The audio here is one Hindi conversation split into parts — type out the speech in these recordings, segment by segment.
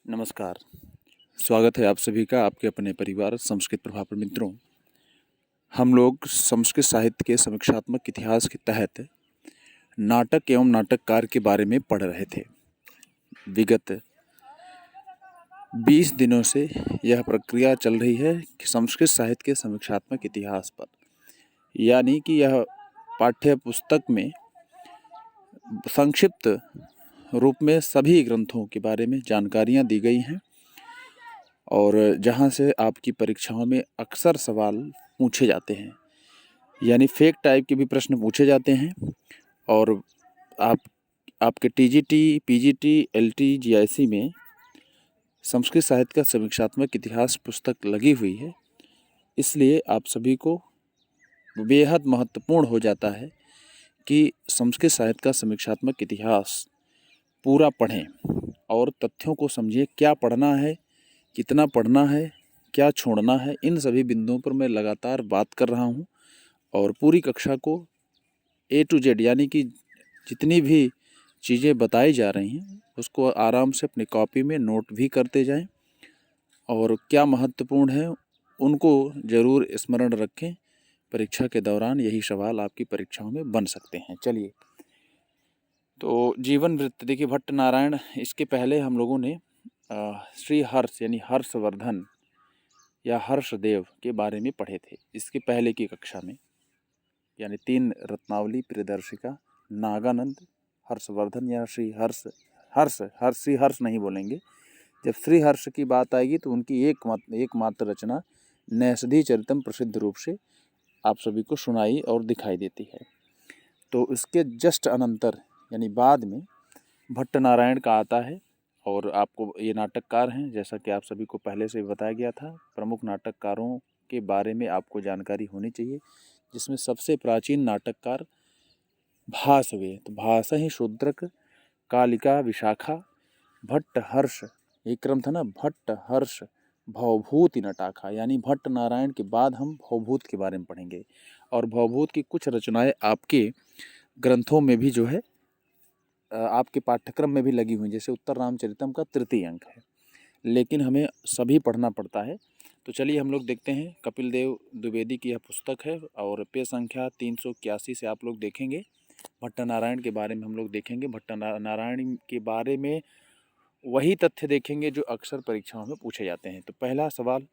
नमस्कार। स्वागत है आप सभी का आपके अपने परिवार संस्कृत प्रभाव पर। मित्रों, हम लोग संस्कृत साहित्य के समीक्षात्मक इतिहास के तहत नाटक एवं नाटककार के बारे में पढ़ रहे थे। विगत 20 दिनों से यह प्रक्रिया चल रही है कि संस्कृत साहित्य के समीक्षात्मक इतिहास पर, यानी कि यह पाठ्य पुस्तक में संक्षिप्त रूप में सभी ग्रंथों के बारे में जानकारियाँ दी गई हैं और जहाँ से आपकी परीक्षाओं में अक्सर सवाल पूछे जाते हैं, यानी फेक टाइप के भी प्रश्न पूछे जाते हैं। और आपके टीजीटी, पीजीटी, एलटी, जीआईसी में संस्कृत साहित्य का समीक्षात्मक इतिहास पुस्तक लगी हुई है, इसलिए आप सभी को बेहद महत्वपूर्ण हो जाता है कि संस्कृत साहित्य का समीक्षात्मक इतिहास पूरा पढ़ें और तथ्यों को समझिए। क्या पढ़ना है, कितना पढ़ना है, क्या छोड़ना है, इन सभी बिंदुओं पर मैं लगातार बात कर रहा हूँ और पूरी कक्षा को ए टू जेड यानी कि जितनी भी चीज़ें बताई जा रही हैं उसको आराम से अपनी कॉपी में नोट भी करते जाएं और क्या महत्वपूर्ण है उनको ज़रूर स्मरण रखें। परीक्षा के दौरान यही सवाल आपकी परीक्षाओं में बन सकते हैं। चलिए, तो जीवन वृत्त देखिए, भट्ट नारायण, इसके पहले हम लोगों ने श्री हर्ष यानी हर्षवर्धन या हर्षदेव के बारे में पढ़े थे। इसके पहले की कक्षा में, यानी 3 रत्नावली प्रियदर्शिका, नागानंद, हर्षवर्धन या श्री हर्ष नहीं बोलेंगे। जब श्री हर्ष की बात आएगी तो उनकी एकमात्र रचना नैषधि चरितम प्रसिद्ध रूप से आप सभी को सुनाई और दिखाई देती है। तो इसके जस्ट अनंतर यानी बाद में भट्ट नारायण का आता है और आपको ये नाटककार हैं, जैसा कि आप सभी को पहले से बताया गया था। प्रमुख नाटककारों के बारे में आपको जानकारी होनी चाहिए, जिसमें सबसे प्राचीन नाटककार भास हुए। तो भास ही शूद्रक, कालिका, विशाखा, भट्ट हर्ष, एक क्रम था ना, भट्ट हर्ष भवभूति नटाखा, यानी भट्ट नारायण के बाद हम भवभूत के बारे में पढ़ेंगे। और भवभूत की कुछ रचनाएं आपके ग्रंथों में भी जो है आपके पाठ्यक्रम में भी लगी हुई, जैसे उत्तर रामचरितम का 3य अंक है, लेकिन हमें सभी पढ़ना पड़ता है। तो चलिए हम लोग देखते हैं। कपिल देव द्विवेदी की यह पुस्तक है और पेज संख्या 381 से आप लोग देखेंगे। भट्ट नारायण के बारे में हम लोग देखेंगे। भट्ट नारायण के बारे में वही तथ्य देखेंगे जो अक्सर परीक्षाओं में पूछे जाते हैं। तो पहला सवाल,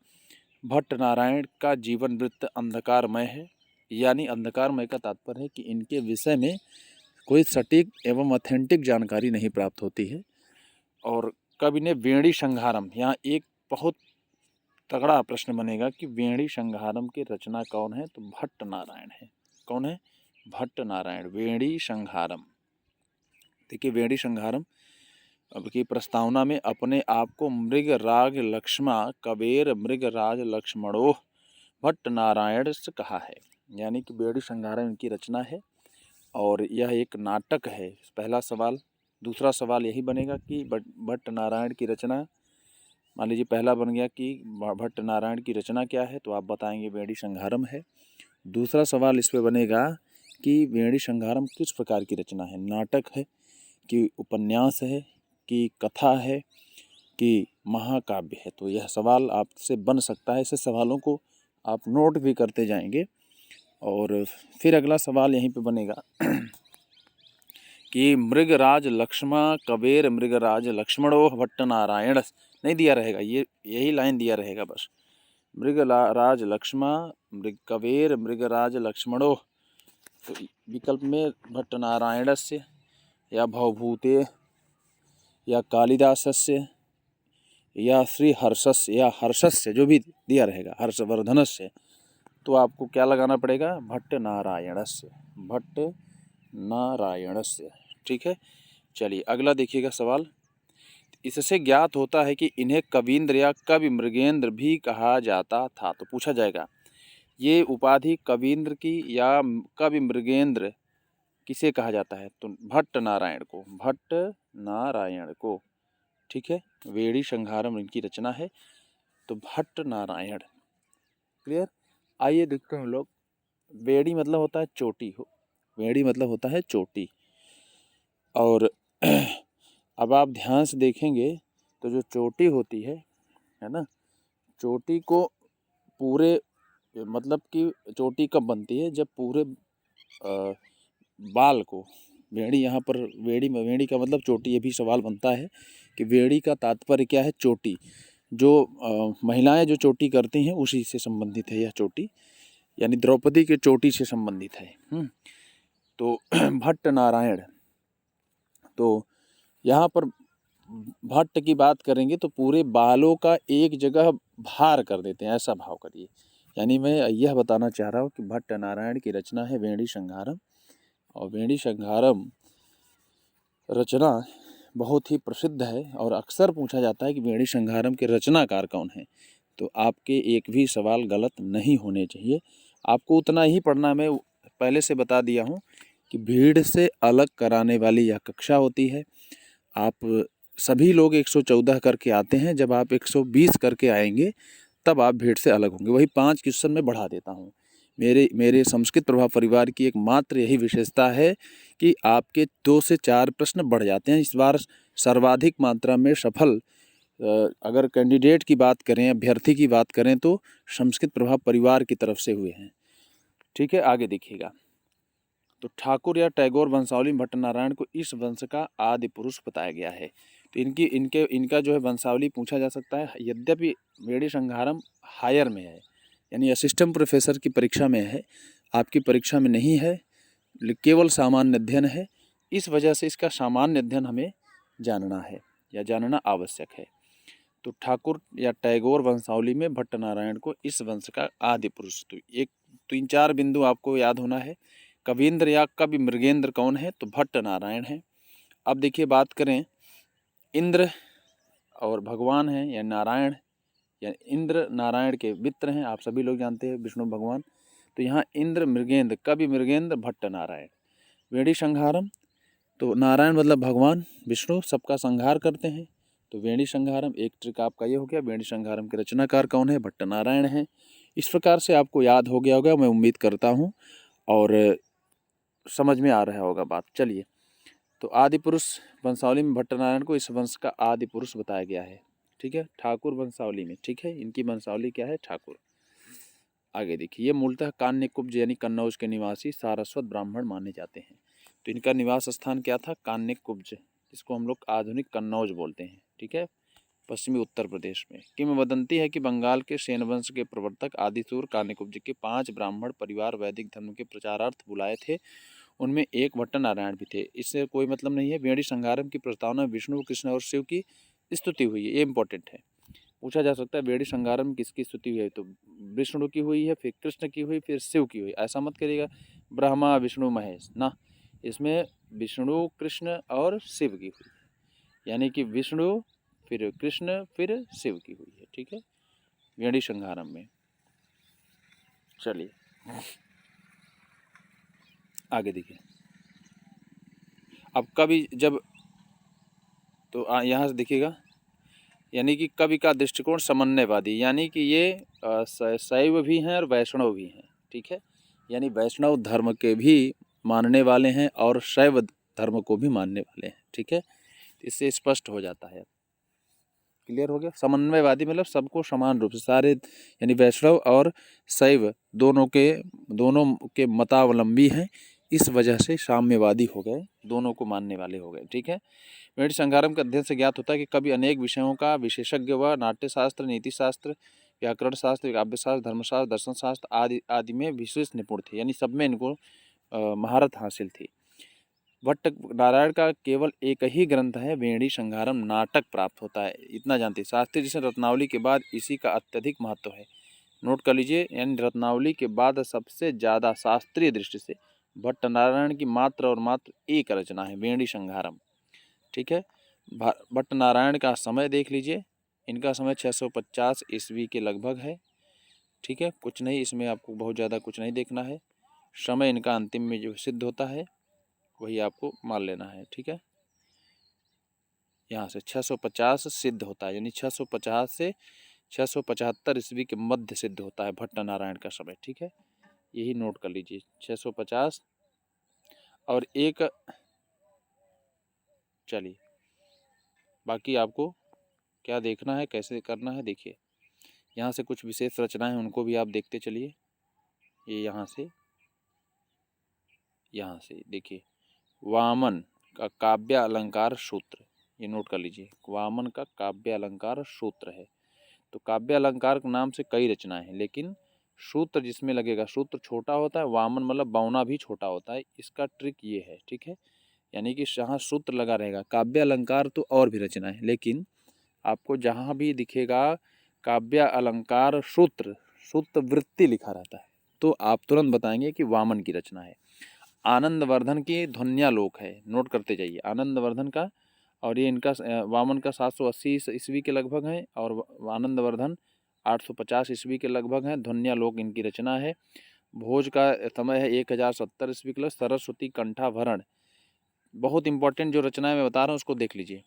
भट्ट नारायण का जीवन वृत्त अंधकारमय है, यानी अंधकारमय का तात्पर्य है कि इनके विषय में कोई सटीक एवं ऑथेंटिक जानकारी नहीं प्राप्त होती है। और कवि ने वेणी संहारम, यहाँ एक बहुत तगड़ा प्रश्न बनेगा कि वेणी संहारम के रचना कौन है, तो भट्ट नारायण है। कौन है? भट्ट नारायण। वेणी संहारम, देखिए वेणी संहारम अब की प्रस्तावना में अपने आप को मृग राग लक्ष्मा कबेर मृग राज लक्ष्मणोह भट्ट नारायण से कहा है, यानी कि वेणी संहारम इनकी रचना है और यह एक नाटक है। पहला सवाल। दूसरा सवाल यही बनेगा कि भट्ट नारायण की रचना, मान लीजिए पहला बन गया कि भट्ट नारायण की रचना क्या है, तो आप बताएंगे वेणी संहारम है। दूसरा सवाल इस पे बनेगा कि वेणी संहारम किस प्रकार की रचना है, नाटक है कि उपन्यास है कि कथा है कि महाकाव्य है। तो यह सवाल आपसे बन सकता है। ऐसे सवालों को आप नोट भी करते जाएंगे। और फिर अगला सवाल यहीं पे बनेगा कि मृगराज लक्ष्मा कबेर मृगराज लक्ष्मणो भट्ट नारायण, नहीं दिया रहेगा, ये यही लाइन दिया रहेगा बस, मृगराज लक्ष्मा कबेर मृगराज लक्ष्मणो। तो विकल्प में भट्ट नारायणस्य या भवभूते या कालिदासस्य या श्री हर्षस्य या हर्षस्य, जो भी दिया रहेगा, हर्षवर्धनस्य, तो आपको क्या लगाना पड़ेगा? भट्ट नारायणस्य, भट्ट नारायणस्य। ठीक है, चलिए अगला देखिएगा सवाल। इससे ज्ञात होता है कि इन्हें कवींद्र या कवि मृगेंद्र भी कहा जाता था। तो पूछा जाएगा ये उपाधि कवींद्र की या कवि मृगेंद्र किसे कहा जाता है, तो भट्ट नारायण को, भट्ट नारायण को। ठीक है, वेणी संहारम इनकी रचना है, तो भट्ट नारायण। क्लियर? आइए देखते हैं हम लोग। वेणी मतलब होता है चोटी हो, वेणी मतलब होता है चोटी। और अब आप ध्यान से देखेंगे तो जो चोटी होती है ना, चोटी को पूरे मतलब कि चोटी कब बनती है, जब पूरे बाल को वेड़ी, यहाँ पर वेड़ी का मतलब चोटी। ये भी सवाल बनता है कि वेड़ी का तात्पर्य क्या है। चोटी जो महिलाएं जो चोटी करती हैं उसी से संबंधित है यह चोटी, यानी द्रौपदी के चोटी से संबंधित है। तो भट्ट नारायण, तो यहाँ पर भट्ट की बात करेंगे तो पूरे बालों का एक जगह भार कर देते हैं, ऐसा भाव करिए। यानी मैं यह बताना चाह रहा हूँ कि भट्ट नारायण की रचना है वेणी संहारम, और वेणी संहारम रचना बहुत ही प्रसिद्ध है और अक्सर पूछा जाता है कि वेणी संहारम के रचनाकार कौन है। तो आपके एक भी सवाल गलत नहीं होने चाहिए। आपको उतना ही पढ़ना, मैं पहले से बता दिया हूँ कि भीड़ से अलग कराने वाली यह कक्षा होती है। आप सभी लोग 114 करके आते हैं, जब आप 120 करके आएंगे तब आप भीड़ से अलग होंगे। वही 5 क्वेश्चन में बढ़ा देता हूँ। मेरे संस्कृत प्रभाव परिवार की एक मात्र यही विशेषता है कि आपके 2 से 4 प्रश्न बढ़ जाते हैं। इस बार सर्वाधिक मात्रा में सफल अगर कैंडिडेट की बात करें, अभ्यर्थी की बात करें, तो संस्कृत प्रभाव परिवार की तरफ से हुए हैं। ठीक है, आगे देखिएगा। तो ठाकुर या टैगोर वंशावली भट्ट नारायण को इस वंश का आदि पुरुष बताया गया है। तो इनका जो है वंशावली पूछा जा सकता है। यद्यपि वेणी संहारम हायर में है, यानी असिस्टेंट प्रोफेसर की परीक्षा में है, आपकी परीक्षा में नहीं है, केवल सामान्य अध्ययन है। इस वजह से इसका सामान्य अध्ययन हमें जानना है या जानना आवश्यक है। तो ठाकुर या टैगोर वंशावली में भट्ट नारायण को इस वंश का आदि पुरुष, तो 3-4 बिंदु आपको याद होना है। कवींद्र या कवि मृगेंद्र कौन है, तो भट्ट नारायण है। अब देखिए, बात करें इंद्र और भगवान हैं या नारायण, या इंद्र नारायण के मित्र हैं, आप सभी लोग जानते हैं विष्णु भगवान। तो यहाँ इंद्र मृगेंद्र, कवि मृगेंद्र, भट्ट नारायण। वेणी संहारम, तो नारायण मतलब भगवान विष्णु सबका संहार करते हैं। तो वेणी संहारम एक ट्रिक आपका ये हो गया। वेणी संहारम के रचनाकार कौन है, भट्ट नारायण है। इस प्रकार से आपको याद हो गया होगा, मैं उम्मीद करता हूँ, और समझ में आ रहा होगा बात। चलिए, तो आदि पुरुष वंशावली में भट्ट नारायण को इस वंश का आदि पुरुष बताया गया है। ठीक है, ठाकुर वंशावली में। ठीक है, इनकी वंशावली क्या है, ठाकुर। आगे देखिए, ये मूलतः कान्यकुब्ज यानी कन्नौज के निवासी सारस्वत ब्राह्मण माने जाते हैं। तो इनका निवास स्थान क्या था, कान्यकुब्ज, जिसको हम लोग आधुनिक कन्नौज बोलते हैं। ठीक है, पश्चिमी उत्तर प्रदेश में। किंवदंती है कि बंगाल के सेन वंश के प्रवर्तक आदिसूर कान्यकुब्ज के 5 ब्राह्मण परिवार वैदिक धर्म के प्रचारार्थ बुलाए थे। उनमें एक भट्ट नारायण भी थे। इससे कोई मतलब नहीं है। वेणी संहारम की प्रस्तावना विष्णु, कृष्ण और शिव की स्तुति हुई है, ये इंपॉर्टेंट है। पूछा जा सकता है वेणी संहारम में किसकी स्तुति हुई है, तो विष्णु की हुई है, फिर कृष्ण की हुई, फिर शिव की हुई। ऐसा मत करिएगा ब्रह्मा विष्णु महेश ना, इसमें विष्णु, कृष्ण और शिव की हुई, यानी कि विष्णु फिर कृष्ण फिर शिव की हुई है। ठीक है, वेणी संहारम में। चलिए आगे देखिए। अब कवि जब, तो यहाँ से देखिएगा, यानी कि कवि का दृष्टिकोण समन्वयवादी, यानी कि ये शैव भी हैं और वैष्णव भी हैं। ठीक है, यानी वैष्णव धर्म के भी मानने वाले हैं और शैव धर्म को भी मानने वाले हैं। ठीक है, इससे स्पष्ट हो जाता है। क्लियर हो गया। समन्वयवादी मतलब सबको समान रूप से सारे, यानी वैष्णव और शैव दोनों के मतावलंबी हैं, इस वजह से साम्यवादी हो गए, दोनों को मानने वाले हो गए। ठीक है, वेणी संहारम के अध्ययन से ज्ञात होता है कि कवि अनेक विषयों का विशेषज्ञ व नाट्यशास्त्र, नीतिशास्त्र, व्याकरण शास्त्र, काव्यशास्त्र, धर्मशास्त्र, दर्शन शास्त्र आदि आदि में विशेष निपुण थे, यानी सब में इनको महारत हासिल थी। भट्ट नारायण का केवल एक ही ग्रंथ है वेणी संहारम, नाटक प्राप्त होता है, इतना जानते हैं। शास्त्रीय जिसे रत्नावली के बाद इसी का अत्यधिक महत्व है। नोट कर लीजिए, यानी रत्नावली के बाद सबसे ज़्यादा शास्त्रीय दृष्टि से भट्ट नारायण की मात्र और मात्र एक रचना है वेणी संहारम। ठीक है, भट्ट नारायण का समय देख लीजिए, इनका समय 650 ईस्वी के लगभग है। ठीक है, कुछ नहीं, इसमें आपको बहुत ज़्यादा कुछ नहीं देखना है। समय इनका अंतिम में जो सिद्ध होता है वही आपको मान लेना है। ठीक है, यहाँ से 650 सिद्ध होता है, यानी 650 से 675 ईस्वी के मध्य सिद्ध होता है भट्ट नारायण का समय। ठीक है, यही नोट कर लीजिए, 650 और एक। चलिए, बाकी आपको क्या देखना है, कैसे करना है, देखिए यहाँ से कुछ विशेष रचनाएं उनको भी आप देखते चलिए। ये यहाँ से देखिए, वामन का काव्य अलंकार सूत्र, ये नोट कर लीजिए, वामन का काव्य अलंकार सूत्र है। तो काव्य अलंकार के नाम से कई रचनाएं हैं, लेकिन सूत्र जिसमें लगेगा, सूत्र छोटा होता है, वामन मतलब बावना भी छोटा होता है। इसका ट्रिक ये है, ठीक है, यानी कि जहाँ सूत्र लगा रहेगा। काव्य अलंकार तो और भी रचनाएं हैं, लेकिन आपको जहाँ भी दिखेगा काव्य अलंकार सूत्र, सूत्र वृत्ति लिखा रहता है, तो आप तुरंत बताएंगे कि वामन की रचना है। आनंदवर्धन की ध्वन्यालोक है, नोट करते जाइए, आनंदवर्धन का, और ये इनका वामन का 780 ईस्वी के लगभग है, और आनंदवर्धन 850 ईस्वी के लगभग हैं। ध्वन्यालोक इनकी रचना है। भोज का समय है 1070 ईस्वी के, सरस्वती कंठाभरण, बहुत इंपॉर्टेंट जो रचनाएं मैं बता रहा हूँ उसको देख लीजिए।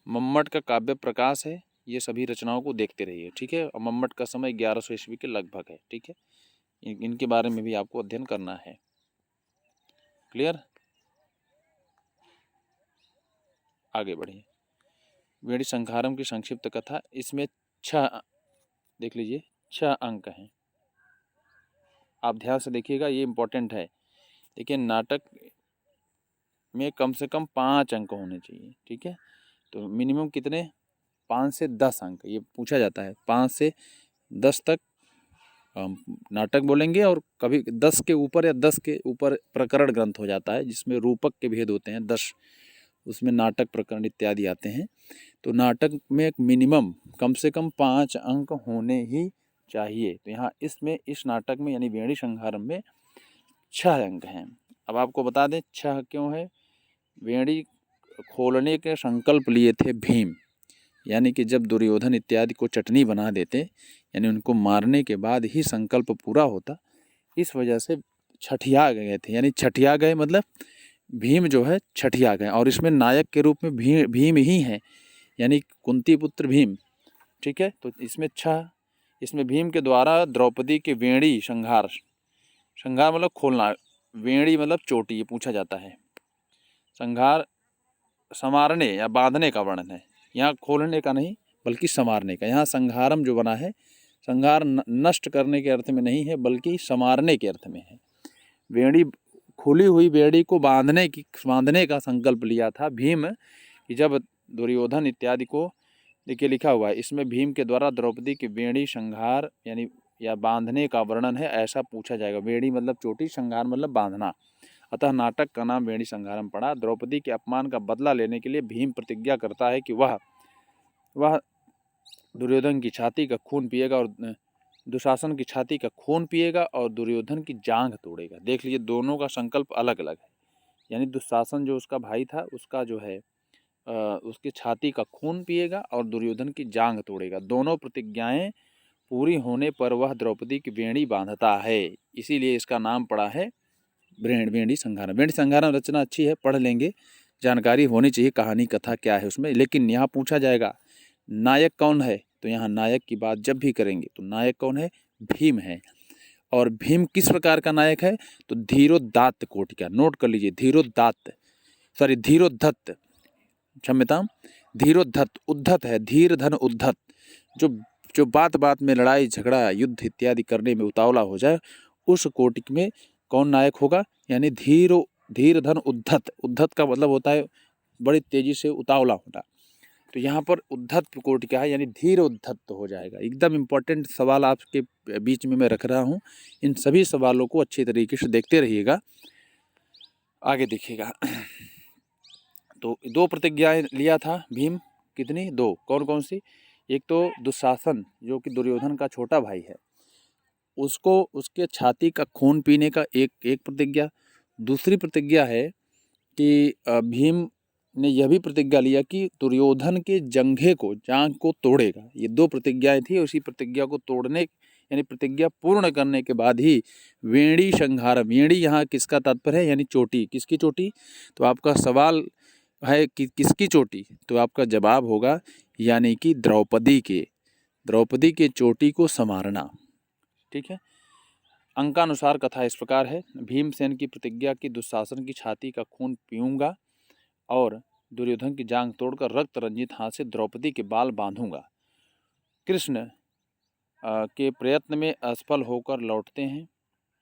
मम्मट का काव्य प्रकाश है। ये सभी रचनाओं को देखते रहिए, ठीक है। और मम्मट का समय 1100 ईस्वी के लगभग है, ठीक है। इनके बारे में भी आपको अध्ययन करना है। क्लियर, आगे बढ़िए। वेणी संखारम की संक्षिप्त कथा, इसमें 6 देख लीजिए, 6 अंक हैं। आप ध्यान से देखिएगा, ये इम्पोर्टेंट है। देखिए, नाटक में कम से कम 5 अंक होने चाहिए, ठीक है। तो मिनिमम कितने, 5 से 10 अंक ये पूछा जाता है। 5 से 10 तक नाटक बोलेंगे, और कभी 10 के ऊपर या 10 के ऊपर प्रकरण ग्रंथ हो जाता है, जिसमें रूपक के भेद होते हैं 10, उसमें नाटक प्रकरण इत्यादि आते हैं। तो नाटक में एक मिनिमम कम से कम 5 अंक होने ही चाहिए। तो यहाँ इसमें, इस नाटक में यानी वेणी संहारम में 6 अंक हैं। अब आपको बता दें 6 क्यों है। वेणी खोलने के संकल्प लिए थे भीम, यानी कि जब दुर्योधन इत्यादि को चटनी बना देते, यानी उनको मारने के बाद ही संकल्प पूरा होता, इस वजह से छठिया गए थे। यानी छठिया गए मतलब भीम जो है छठिया गए, और इसमें नायक के रूप में भीम ही है, यानी कुंती पुत्र भीम, ठीक है। तो इसमें 6, इसमें भीम के द्वारा द्रौपदी के वेणी संहार, संहार मतलब खोलना, वेणी मतलब चोटी, ये पूछा जाता है। संहार संवारने या बांधने का वर्णन है, यहाँ खोलने का नहीं बल्कि संवारने का। यहाँ संहारम जो बना है, संहार नष्ट करने के अर्थ में नहीं है बल्कि संवारने के अर्थ में है। वेणी, खुली हुई वेणी को बांधने का संकल्प लिया था भीम, कि जब दुर्योधन इत्यादि को, देखिए लिखा हुआ है इसमें, भीम के द्वारा द्रौपदी की वेणी संहार यानी या बांधने का वर्णन है, ऐसा पूछा जाएगा। वेणी मतलब चोटी, संहार मतलब बांधना, अतः नाटक का नाम वेणी संहारम पड़ा। द्रौपदी के अपमान का बदला लेने के लिए भीम प्रतिज्ञा करता है कि वह दुर्योधन की छाती का खून पिएगा, और दुशासन की छाती का खून पिएगा और दुर्योधन की जांघ तोड़ेगा। देख लीजिए, दोनों का संकल्प अलग अलग है। यानी दुशासन जो उसका भाई था, उसका जो है उसकी छाती का खून पिएगा और दुर्योधन की जांघ तोड़ेगा। दोनों प्रतिज्ञाएं पूरी होने पर वह द्रौपदी की वेणी बांधता है, इसीलिए इसका नाम पड़ा है वेणी संहारम। वेणी संहारम रचना अच्छी है, पढ़ लेंगे, जानकारी होनी चाहिए कहानी कथा क्या है उसमें। लेकिन यहाँ पूछा जाएगा नायक कौन है, तो यहाँ नायक की बात जब भी करेंगे तो नायक कौन है, भीम है। और भीम किस प्रकार का नायक है, तो धीरोदात्त कोटि का। नोट कर लीजिए, धीरोदत्त, क्षम्यता, धीरोद्धत, उद्धत है, धीर धन उद्धत, जो बात बात में लड़ाई झगड़ा युद्ध इत्यादि करने में उतावला हो जाए, उस कोटि में कौन नायक होगा, यानी धीर धन उद्धत। उद्धत का मतलब होता है बड़ी तेजी से उतावला होना। तो यहाँ पर उद्धत कोटि का है, यानी धीर उद्धत हो जाएगा। एकदम इम्पोर्टेंट सवाल आपके बीच में मैं रख रहा हूँ, इन सभी सवालों को अच्छी तरीके से देखते रहिएगा, आगे देखिएगा। तो 2 प्रतिज्ञाएं लिया था भीम, कितनी, 2, कौन कौन सी। एक तो दुशासन जो कि दुर्योधन का छोटा भाई है, उसको उसके छाती का खून पीने का एक प्रतिज्ञा। दूसरी प्रतिज्ञा है कि भीम ने यह भी प्रतिज्ञा लिया कि दुर्योधन के जांघ को तोड़ेगा। ये 2 प्रतिज्ञाएं थी। उसी प्रतिज्ञा को तोड़ने यानी प्रतिज्ञा पूर्ण करने के बाद ही वेणी संहारम, वेणी यहाँ किसका तात्पर्य है, यानी चोटी। किसकी चोटी, तो आपका सवाल है कि किसकी चोटी, तो आपका जवाब होगा यानी कि द्रौपदी के चोटी को संवारना, ठीक है। अंकानुसार कथा इस प्रकार है। भीमसेन की प्रतिज्ञा की दुशासन की छाती का खून पीऊंगा और दुर्योधन की जांघ तोड़कर रक्त रंजित हाथ से द्रौपदी के बाल बांधूंगा। कृष्ण के प्रयत्न में असफल होकर लौटते हैं,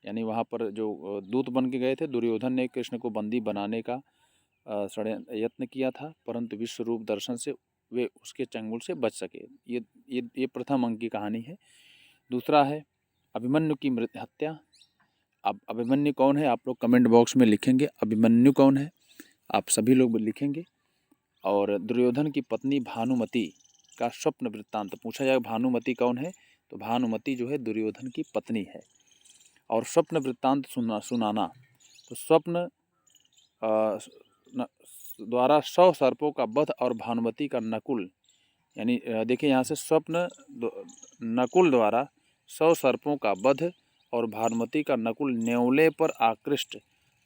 यानी वहाँ पर जो दूत बन के गए थे, दुर्योधन ने कृष्ण को बंदी बनाने का यत्न किया था, परंतु विश्व रूप दर्शन से वे उसके चंगुल से बच सके। ये प्रथम अंक की कहानी है। दूसरा है अभिमन्यु की हत्या। अब अभिमन्यु कौन है, आप लोग कमेंट बॉक्स में लिखेंगे अभिमन्यु कौन है, आप सभी लोग लिखेंगे। और दुर्योधन की पत्नी भानुमति का स्वप्न वृत्तांत पूछा जाएगा। भानुमति कौन है, तो भानुमति जो है दुर्योधन की पत्नी है। और स्वप्न वृत्तांत सुनाना, तो स्वप्न द्वारा 100 सर्पों का वध और भानुमति का नकुल, यानी देखिए यहाँ से स्वप्न नकुल द्वारा 100 सर्पों का वध और भानुमति का नकुल न्योले पर आकृष्ट,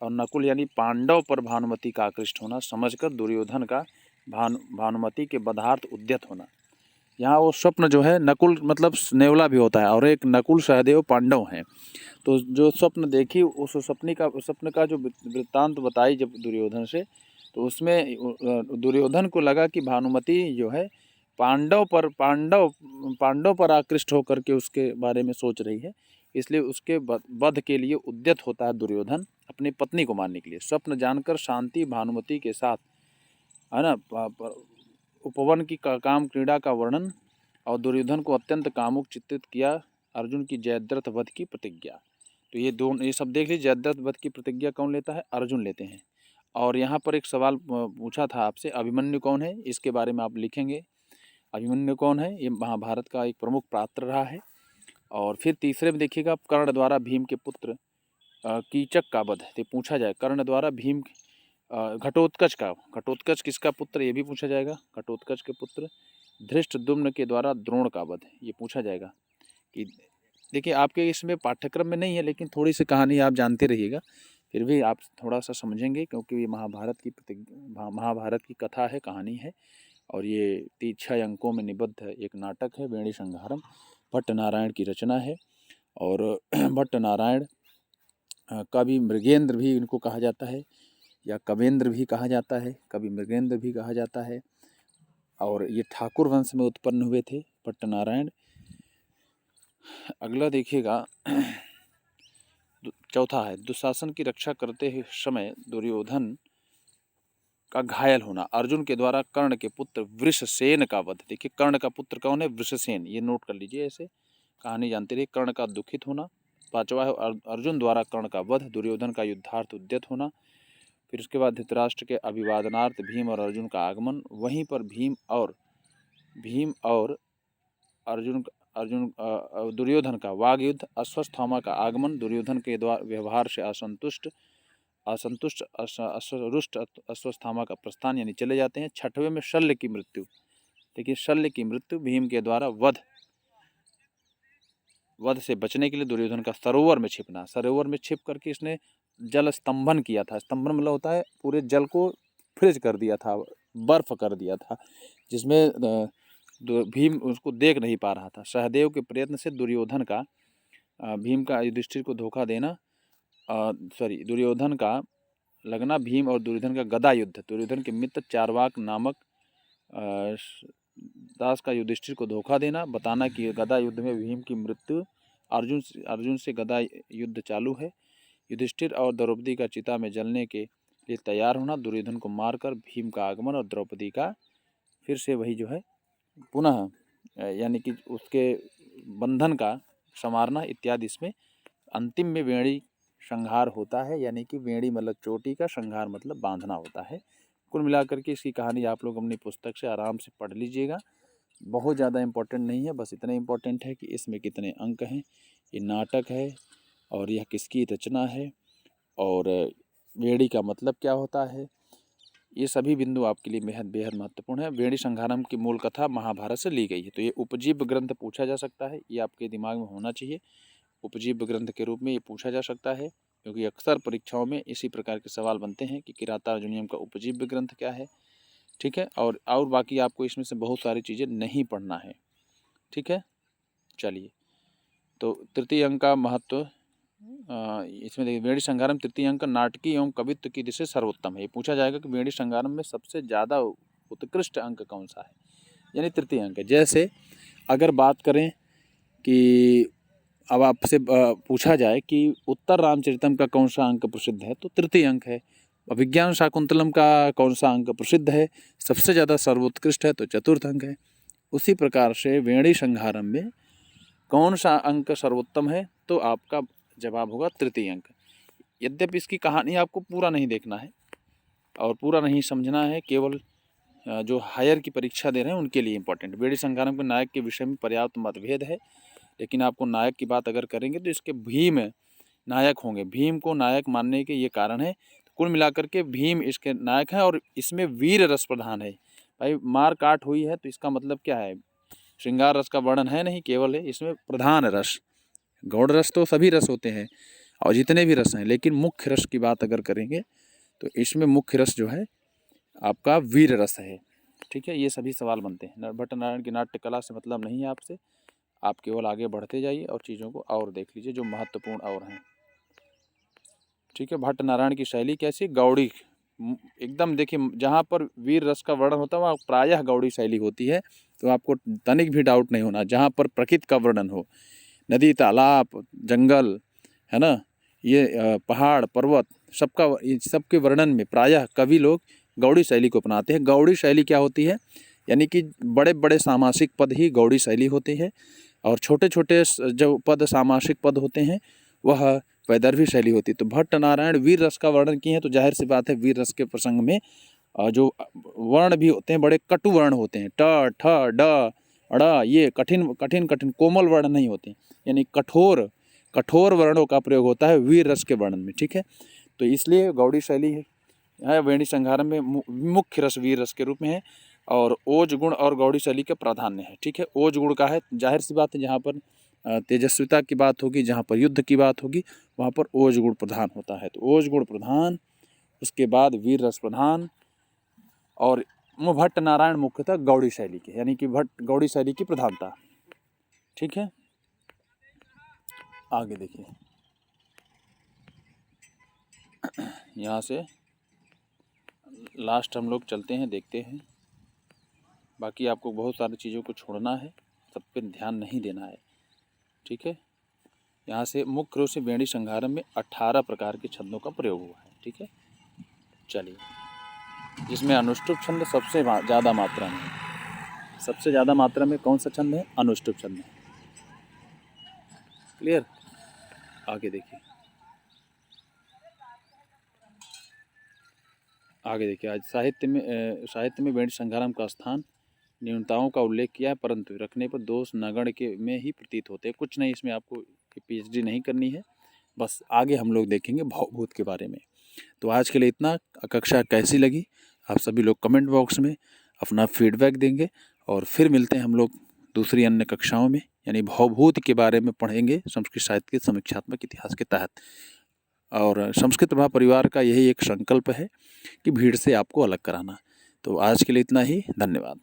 और नकुल यानी पांडव पर भानुमति का आकृष्ट होना समझकर दुर्योधन का भानुमति के वधार्थ उद्यत होना। यहाँ वो स्वप्न जो है, नकुल मतलब नेवला भी होता है, और एक नकुल सहदेव पांडव हैं। तो जो स्वप्न देखी उस स्वप्न का जो वृत्तांत बताई जब दुर्योधन से, तो उसमें दुर्योधन को लगा कि भानुमति जो है पांडव पर आकृष्ट होकर के उसके बारे में सोच रही है, इसलिए उसके वध के लिए उद्यत होता है दुर्योधन अपनी पत्नी को मारने के लिए। स्वप्न जानकर शांति भानुमति के साथ, है ना, उपवन की काम क्रीड़ा का वर्णन, और दुर्योधन को अत्यंत कामुक चित्रित किया अर्जुन की जयद्रथ वध की प्रतिज्ञा। तो ये सब देख लीजिए। जयद्रथ वध की प्रतिज्ञा कौन लेता है, अर्जुन लेते हैं। और यहाँ पर एक सवाल पूछा था आपसे, अभिमन्यु कौन है, इसके बारे में आप लिखेंगे अभिमन्यु कौन है। ये महाभारत का एक प्रमुख पात्र रहा है। और फिर तीसरे में देखिएगा, कर्ण द्वारा भीम के पुत्र कीचक का वध, तो पूछा जाए कर्ण द्वारा भीम घटोत्कच किसका पुत्र, ये भी पूछा जाएगा। घटोत्कच के पुत्र धृष्टद्युम्न के द्वारा द्रोण का वध, ये पूछा जाएगा। कि देखिए आपके इसमें पाठ्यक्रम में नहीं है, लेकिन थोड़ी सी कहानी आप जानते रहिएगा, फिर भी आप थोड़ा सा समझेंगे, क्योंकि ये महाभारत की कथा है, कहानी है। और ये 6 अंकों में निबद्ध एक नाटक है, वेणी संहारम, भट्ट नारायण की रचना है। और भट्ट नारायण का भी मृगेंद्र भी इनको कहा जाता है, या कवेंद्र भी कहा जाता है, कभी मृगेंद्र भी कहा जाता है। और ये ठाकुर वंश में उत्पन्न हुए थे भट्ट नारायण। अगला देखिएगा, चौथा है दुशासन की रक्षा करते हुए समय दुर्योधन का घायल होना, अर्जुन के द्वारा कर्ण के पुत्र वृषसेन का वध। देखिए कर्ण का पुत्र कौन है, वृषसेन, ये नोट कर लीजिए, ऐसे कहानी जानते रहिए। कर्ण का दुखित होना। पांचवा है अर्जुन द्वारा कर्ण का वध, दुर्योधन का युद्धार्थ उद्यत होना। फिर उसके बाद धृतराष्ट्र के अभिवादनार्थ भीम और अर्जुन का आगमन, वहीं पर भीम और दुर्योधन का वाग युद्ध, अश्वत्थामा का आगमन, दुर्योधन के द्वारा व्यवहार से असंतुष्ट रुष्ट अश्वत्थामा का प्रस्थान, यानी चले जाते हैं। छठवें में शल्य की मृत्यु। देखिए शल्य की मृत्यु, भीम के द्वारा वध से बचने के लिए दुर्योधन का सरोवर में छिपना, सरोवर में छिप करके इसने जल स्तंभन किया था। स्तंभन मतलब होता है पूरे जल को फ्रीज कर दिया था, बर्फ कर दिया था, जिसमें भीम उसको देख नहीं पा रहा था। सहदेव के प्रयत्न से दुर्योधन का भीम का युधिष्ठिर को धोखा देना, दुर्योधन का लगना, भीम और दुर्योधन का गदा युद्ध, दुर्योधन के मित्र चारवाक नामक दास का युधिष्ठिर को धोखा देना, बताना कि गदा युद्ध में भीम की मृत्यु, अर्जुन से गदा युद्ध चालू है, युधिष्ठिर और द्रौपदी का चिता में जलने के लिए तैयार होना, दुर्योधन को मारकर भीम का आगमन और द्रौपदी का फिर से वही जो है पुनः यानी कि उसके बंधन का संवारना इत्यादि। इसमें अंतिम में वेणी संहार होता है, यानी कि वेणी मतलब चोटी का, संहार मतलब बांधना होता है। कुल मिलाकर के इसकी कहानी आप लोग अपनी पुस्तक से आराम से पढ़ लीजिएगा। बहुत ज़्यादा इम्पोर्टेंट नहीं है, बस इतना इम्पोर्टेंट है कि इसमें कितने अंक हैं, ये नाटक है और यह किसकी रचना है, और वेणी का मतलब क्या होता है, ये सभी बिंदु आपके लिए बेहद महत्वपूर्ण है। वेणी संहारम की मूल कथा महाभारत से ली गई है, तो ये उपजीव्य ग्रंथ पूछा जा सकता है, ये आपके दिमाग में होना चाहिए। उपजीव्य ग्रंथ के रूप में ये पूछा जा सकता है, क्योंकि अक्सर परीक्षाओं में इसी प्रकार के सवाल बनते हैं कि किरातार्जुनीयम का उपजीव्य ग्रंथ क्या है। ठीक है, और बाकी आपको इसमें से बहुत सारी चीज़ें नहीं पढ़ना है। ठीक है, चलिए, तो तृतीय अंक का महत्व इसमें देखिए वेणी संहारम तृतीय अंक नाटकी एवं कवित्व की दृष्टि से सर्वोत्तम है। ये पूछा जाएगा कि वेणी संहारम में सबसे ज़्यादा उत्कृष्ट अंक कौन सा है, यानी तृतीय अंक है। जैसे अगर बात करें कि अब आपसे पूछा जाए कि उत्तर रामचरितम का कौन सा अंक प्रसिद्ध है, तो तृतीय अंक है। अभिज्ञान शाकुंतलम का कौन सा अंक प्रसिद्ध है, सबसे ज़्यादा सर्वोत्कृष्ट है, तो चतुर्थ अंक है। उसी प्रकार से वेणी संहारम में कौन सा अंक सर्वोत्तम है, तो आपका जवाब होगा तृतीय अंक। यद्यपि इसकी कहानी आपको पूरा नहीं देखना है और पूरा नहीं समझना है, केवल जो हायर की परीक्षा दे रहे हैं उनके लिए इम्पोर्टेंट। वेणी संहारम के नायक के विषय में पर्याप्त मतभेद है, लेकिन आपको नायक की बात अगर करेंगे तो इसके भीम नायक होंगे। भीम को नायक मानने के ये कारण है। तो कुल मिलाकर के भीम इसके नायक हैं और इसमें वीर रस प्रधान है। भाई मार काट हुई है तो इसका मतलब क्या है, श्रृंगार रस का वर्णन है नहीं, केवल है इसमें प्रधान रस। गौड़ रस तो सभी रस होते हैं और जितने भी रस हैं, लेकिन मुख्य रस की बात अगर करेंगे तो इसमें मुख्य रस जो है आपका वीर रस है। ठीक है, ये सभी सवाल बनते हैं। भट्ट नारायण की नाट्य कला से मतलब नहीं है आपसे, आप केवल आगे बढ़ते जाइए और चीज़ों को और देख लीजिए जो महत्वपूर्ण और हैं। ठीक है, भट्ट नारायण की शैली कैसी, गौड़ी एकदम। देखिए जहाँ पर वीर रस का वर्णन होता है वहाँ प्रायः गौड़ी शैली होती है, तो आपको तनिक भी डाउट नहीं होना। जहाँ पर प्रकृति का वर्णन हो, नदी तालाब जंगल है ना, ये पहाड़ पर्वत, सबके वर्णन में प्रायः कवि लोग गौड़ी शैली को अपनाते हैं। गौड़ी शैली क्या होती है, यानी कि बड़े बड़े सामासिक पद ही गौड़ी शैली होती है, और छोटे छोटे जो पद सामासिक पद होते हैं वह वैदर्भी शैली होती है। तो भट्ट नारायण वीर रस का वर्णन किए हैं, तो जाहिर सी बात है वीर रस के प्रसंग में जो वर्ण भी होते हैं बड़े कटु वर्ण होते हैं। ट ठ ड अड़, ये कठिन कठिन कठिन कोमल वर्ण नहीं होते, यानी कठोर कठोर वर्णों का प्रयोग होता है वीर रस के वर्णन में। ठीक है, तो इसलिए गौड़ी शैली है वेणी संहारम में मुख्य रस वीर रस के रूप में है, और ओज गुण और गौड़ी शैली के प्राधान्य है। ठीक है, ओज गुण का है, जाहिर सी बात है जहाँ पर तेजस्विता की बात होगी, जहाँ पर युद्ध की बात होगी, वहाँ पर ओज गुण प्रधान होता है। तो ओज गुण प्रधान, उसके बाद वीर रस प्रधान, और भट्ट नारायण मुख्यतः गौड़ी शैली के, यानी कि भट्ट गौड़ी शैली की प्रधानता। ठीक है, आगे देखिए, यहाँ से लास्ट हम लोग चलते हैं, देखते हैं। बाकी आपको बहुत सारी चीज़ों को छोड़ना है, सब पे ध्यान नहीं देना है। ठीक है, यहाँ से मुख्य रूप से वेणी संहारम में 18 प्रकार के छंदों का प्रयोग हुआ है। ठीक है, चलिए, जिसमें अनुष्टुप छंद सबसे ज़्यादा मात्रा में है। सबसे ज़्यादा मात्रा में कौन सा छंद है, अनुष्टुप छंद है। क्लियर, आगे देखिए, आगे देखिए। आज साहित्य में वेणी संहारम का स्थान न्यूनताओं का उल्लेख किया है, परंतु रखने पर दोष नगण्य के में ही प्रतीत होते हैं। कुछ नहीं, इसमें आपको पीएचडी नहीं करनी है, बस आगे हम लोग देखेंगे भावभूत के बारे में। तो आज के लिए इतना। कक्षा कैसी लगी, आप सभी लोग कमेंट बॉक्स में अपना फीडबैक देंगे, और फिर मिलते हैं हम लोग दूसरी अन्य कक्षाओं में, यानी भावभूत के बारे में पढ़ेंगे संस्कृत साहित्य के समीक्षात्मक इतिहास के तहत। और संस्कृत प्रभा परिवार का यही एक संकल्प है कि भीड़ से आपको अलग कराना। तो आज के लिए इतना ही, धन्यवाद।